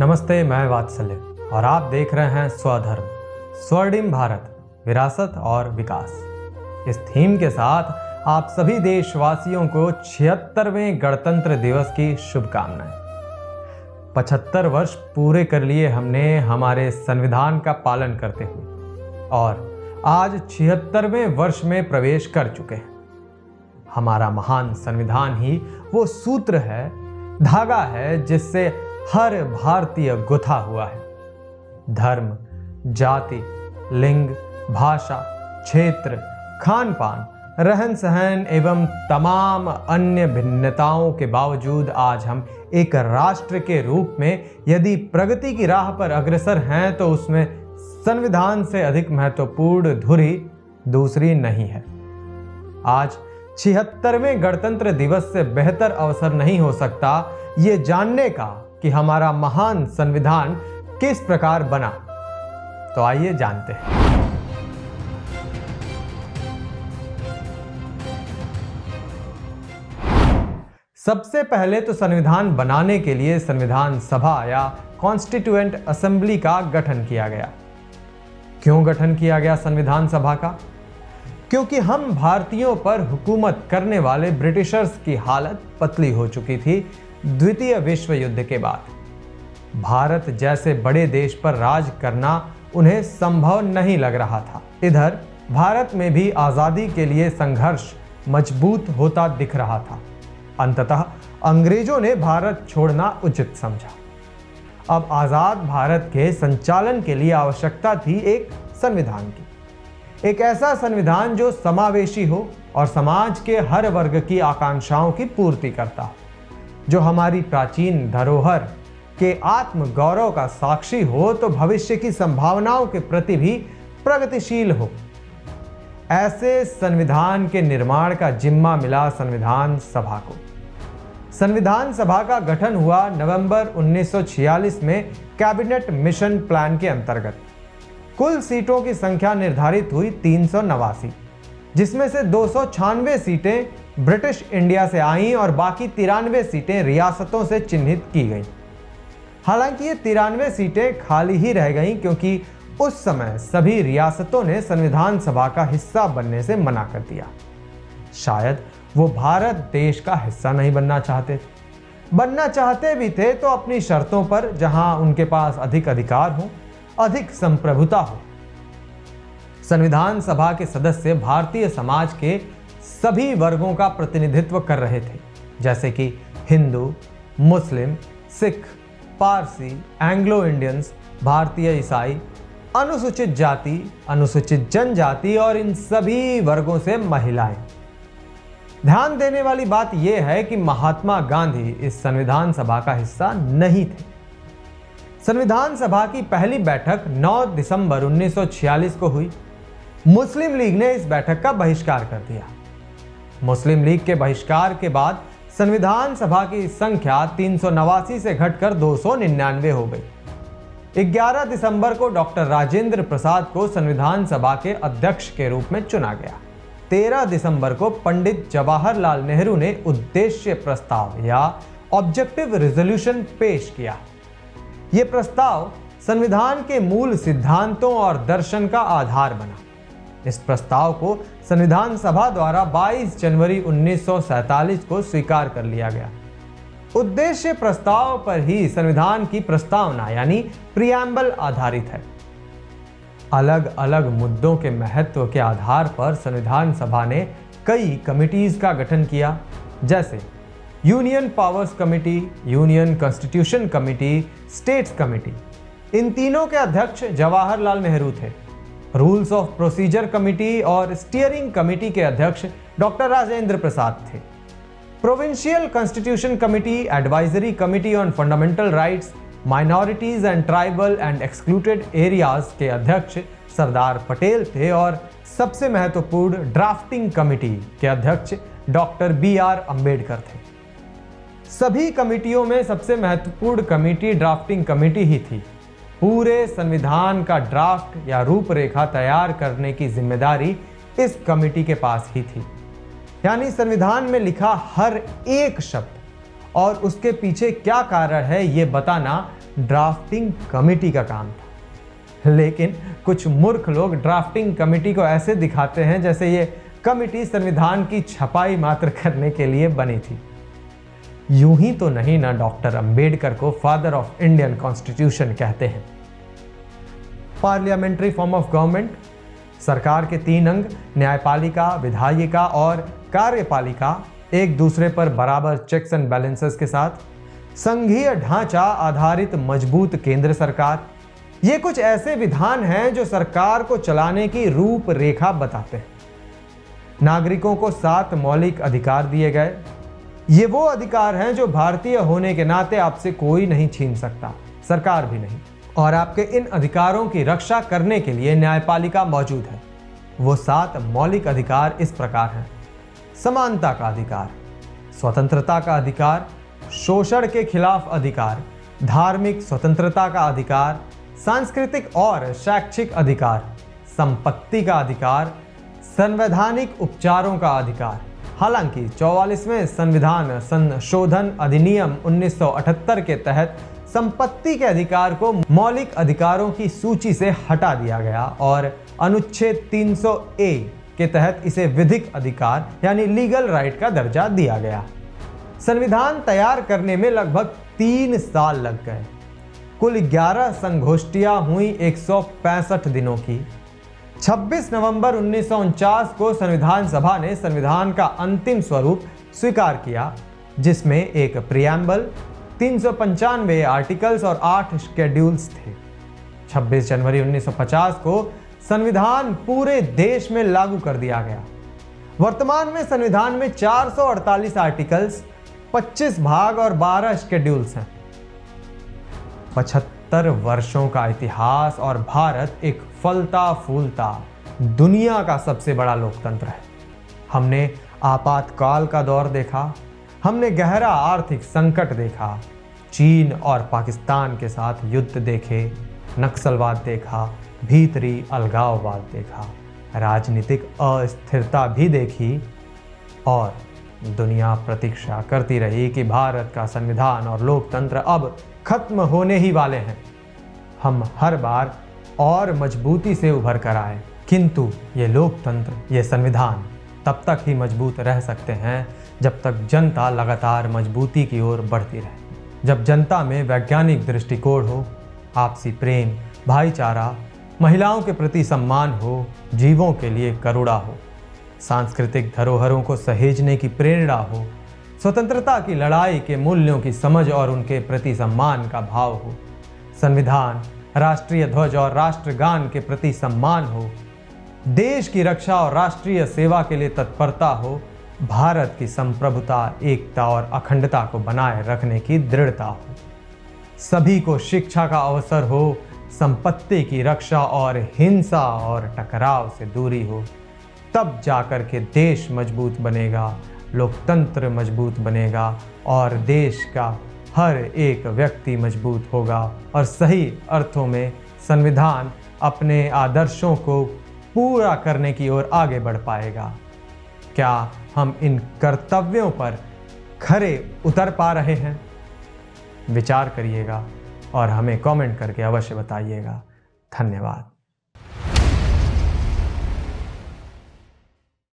नमस्ते, मैं वात्सल्य और आप देख रहे हैं स्वधर्म स्वर्णिम भारत, विरासत और विकास। इस थीम के साथ आप सभी देशवासियों को 76वें गणतंत्र दिवस की शुभकामनाएं। 75 वर्ष पूरे कर लिए हमने हमारे संविधान का पालन करते हुए और आज 76वें वर्ष में प्रवेश कर चुके हैं। हमारा महान संविधान ही वो सूत्र है, धागा है जिससे हर भारतीय गुथा हुआ है। धर्म, जाति, लिंग, भाषा, क्षेत्र, खान पान, रहन सहन एवं तमाम अन्य भिन्नताओं के बावजूद आज हम एक राष्ट्र के रूप में यदि प्रगति की राह पर अग्रसर हैं तो उसमें संविधान से अधिक महत्वपूर्ण धुरी दूसरी नहीं है। आज 76वें गणतंत्र दिवस से बेहतर अवसर नहीं हो सकता ये जानने का कि हमारा महान संविधान किस प्रकार बना। तो आइए जानते हैं। सबसे पहले तो संविधान बनाने के लिए संविधान सभा या कॉन्स्टिट्यूएंट असेंबली का गठन किया गया। क्यों गठन किया गया संविधान सभा का? क्योंकि हम भारतीयों पर हुकूमत करने वाले ब्रिटिशर्स की हालत पतली हो चुकी थी। द्वितीय विश्व युद्ध के बाद भारत जैसे बड़े देश पर राज करना उन्हें संभव नहीं लग रहा था। इधर भारत में भी आज़ादी के लिए संघर्ष मजबूत होता दिख रहा था। अंततः अंग्रेजों ने भारत छोड़ना उचित समझा। अब आज़ाद भारत के संचालन के लिए आवश्यकता थी एक संविधान की, एक ऐसा संविधान जो समावेशी हो और समाज के हर वर्ग की आकांक्षाओं की पूर्ति करता हो, जो हमारी प्राचीन धरोहर के आत्म गौरव का साक्षी हो तो भविष्य की संभावनाओं के प्रति भी प्रगतिशील हो। ऐसे संविधान के निर्माण का जिम्मा मिला संविधान सभा को। संविधान सभा का गठन हुआ नवंबर 1946 में कैबिनेट मिशन प्लान के अंतर्गत। कुल सीटों की संख्या निर्धारित हुई 389, जिसमें से 296 सीटें ब्रिटिश इंडिया से आईं और बाकी 93 सीटें रियासतों से चिन्हित की गईं। हालांकि ये 93 सीटें खाली ही रह गईं क्योंकि उस समय सभी रियासतों ने संविधान सभा का हिस्सा बनने से मना कर दिया। शायद वो भारत देश का हिस्सा नहीं बनना चाहते थे। बनना चाहते भी थे तो अपनी शर्तों पर, जहां उनके पास अधिक अधिकार हो, अधिक संप्रभुता हो। संविधान सभा के सदस्य भारतीय समाज के सभी वर्गों का प्रतिनिधित्व कर रहे थे, जैसे कि हिंदू, मुस्लिम, सिख, पारसी, एंग्लो इंडियंस, भारतीय ईसाई, अनुसूचित जाति, अनुसूचित जनजाति और इन सभी वर्गों से महिलाएं। ध्यान देने वाली बात यह है कि महात्मा गांधी इस संविधान सभा का हिस्सा नहीं थे। संविधान सभा की पहली बैठक 9 दिसंबर 1946 को हुई। मुस्लिम लीग ने इस बैठक का बहिष्कार कर दिया। मुस्लिम लीग के बहिष्कार के बाद संविधान सभा की संख्या 389 से घटकर 299 हो गई। 11 दिसंबर को डॉक्टर राजेंद्र प्रसाद को संविधान सभा के अध्यक्ष के रूप में चुना गया। 13 दिसंबर को पंडित जवाहरलाल नेहरू ने उद्देश्य प्रस्ताव या ऑब्जेक्टिव रेजोल्यूशन पेश किया। यह प्रस्ताव संविधान के मूल सिद्धांतों और दर्शन का आधार बना। इस प्रस्ताव को संविधान सभा द्वारा 22 जनवरी 1947 को स्वीकार कर लिया गया। उद्देश्य प्रस्ताव पर ही संविधान की प्रस्तावना यानी प्रियम्बल आधारित है। अलग अलग मुद्दों के महत्व के आधार पर संविधान सभा ने कई कमिटीज का गठन किया, जैसे union powers committee, union constitution committee, states committee. इन तीनों के अध्यक्ष जवाहरलाल नेहरू थे। रूल्स ऑफ प्रोसीजर कमेटी और स्टीयरिंग कमेटी के अध्यक्ष डॉक्टर राजेंद्र प्रसाद थे। Provincial constitution committee, advisory committee on fundamental rights, minorities and tribal and excluded areas के अध्यक्ष सरदार पटेल थे और सबसे महत्वपूर्ण ड्राफ्टिंग कमेटी के अध्यक्ष डॉक्टर BR अम्बेडकर थे। सभी कमेटियों में सबसे महत्वपूर्ण कमेटी ड्राफ्टिंग कमेटी ही थी। पूरे संविधान का ड्राफ्ट या रूपरेखा तैयार करने की जिम्मेदारी इस कमेटी के पास ही थी। यानी संविधान में लिखा हर एक शब्द और उसके पीछे क्या कारण है ये बताना ड्राफ्टिंग कमेटी का काम था। लेकिन कुछ मूर्ख लोग ड्राफ्टिंग कमेटी को ऐसे दिखाते हैं जैसे ये कमेटी संविधान की छपाई मात्र करने के लिए बनी थी। यूं ही तो नहीं ना डॉक्टर अंबेडकर को फादर ऑफ इंडियन कॉन्स्टिट्यूशन कहते हैं। पार्लियामेंट्री फॉर्म ऑफ गवर्नमेंट, सरकार के 3 अंग न्यायपालिका, विधायिका और कार्यपालिका एक दूसरे पर बराबर चेक्स एंड बैलेंसेस के साथ, संघीय ढांचा आधारित मजबूत केंद्र सरकार, ये कुछ ऐसे विधान हैं जो सरकार को चलाने की रूपरेखा बताते हैं। नागरिकों को 7 मौलिक अधिकार दिए गए। ये वो अधिकार हैं जो भारतीय होने के नाते आपसे कोई नहीं छीन सकता, सरकार भी नहीं। और आपके इन अधिकारों की रक्षा करने के लिए न्यायपालिका मौजूद है। वो 7 मौलिक अधिकार इस प्रकार हैं: समानता का अधिकार, स्वतंत्रता का अधिकार, शोषण के खिलाफ अधिकार, धार्मिक स्वतंत्रता का अधिकार, सांस्कृतिक और शैक्षिक अधिकार, संपत्ति का अधिकार, संवैधानिक उपचारों का अधिकार। हालांकि 44वें संविधान संशोधन अधिनियम 1978 के तहत संपत्ति के अधिकार को मौलिक अधिकारों की सूची से हटा दिया गया और अनुच्छेद 300A के तहत इसे विधिक अधिकार यानी लीगल राइट का दर्जा दिया गया। संविधान तैयार करने में लगभग 3 साल लग गए। कुल 11 संगोष्ठियां हुई 165 दिनों की। 26 नवंबर 1949 को संविधान सभा ने संविधान का अंतिम स्वरूप स्वीकार किया, जिसमें एक प्रियम्बल, 395 आर्टिकल्स और 8 शेड्यूल्स थे। 26 जनवरी 1950 को संविधान पूरे देश में लागू कर दिया गया। वर्तमान में संविधान में 448 आर्टिकल्स, 25 भाग और 12 शेड्यूल्स हैं। 75 वर्षों का इतिहास और भारत एक फलता फूलता दुनिया का सबसे बड़ा लोकतंत्र है। हमने आपातकाल का दौर देखा, हमने गहरा आर्थिक संकट देखा, चीन और पाकिस्तान के साथ युद्ध देखे, नक्सलवाद देखा, भीतरी अलगाववाद देखा, राजनीतिक अस्थिरता भी देखी और दुनिया प्रतीक्षा करती रही कि भारत का संविधान और लोकतंत्र अब खत्म होने ही वाले हैं। हम हर बार और मजबूती से उभर कर आए, किंतु ये लोकतंत्र, ये संविधान तब तक ही मजबूत रह सकते हैं जब तक जनता लगातार मजबूती की ओर बढ़ती रहे। जब जनता में वैज्ञानिक दृष्टिकोण हो, आपसी प्रेम, भाईचारा, महिलाओं के प्रति सम्मान हो, जीवों के लिए करुणा हो, सांस्कृतिक धरोहरों को सहेजने की प्रेरणा हो, स्वतंत्रता की लड़ाई के मूल्यों की समझ और उनके प्रति सम्मान का भाव हो, संविधान, राष्ट्रीय ध्वज और राष्ट्रगान के प्रति सम्मान हो, देश की रक्षा और राष्ट्रीय सेवा के लिए तत्परता हो, भारत की संप्रभुता, एकता और अखंडता को बनाए रखने की दृढ़ता हो, सभी को शिक्षा का अवसर हो, संपत्ति की रक्षा और हिंसा और टकराव से दूरी हो, तब जाकर के देश मजबूत बनेगा, लोकतंत्र मजबूत बनेगा और देश का हर एक व्यक्ति मजबूत होगा और सही अर्थों में संविधान अपने आदर्शों को पूरा करने की ओर आगे बढ़ पाएगा। क्या हम इन कर्तव्यों पर खरे उतर पा रहे हैं? विचार करिएगा और हमें कमेंट करके अवश्य बताइएगा। धन्यवाद।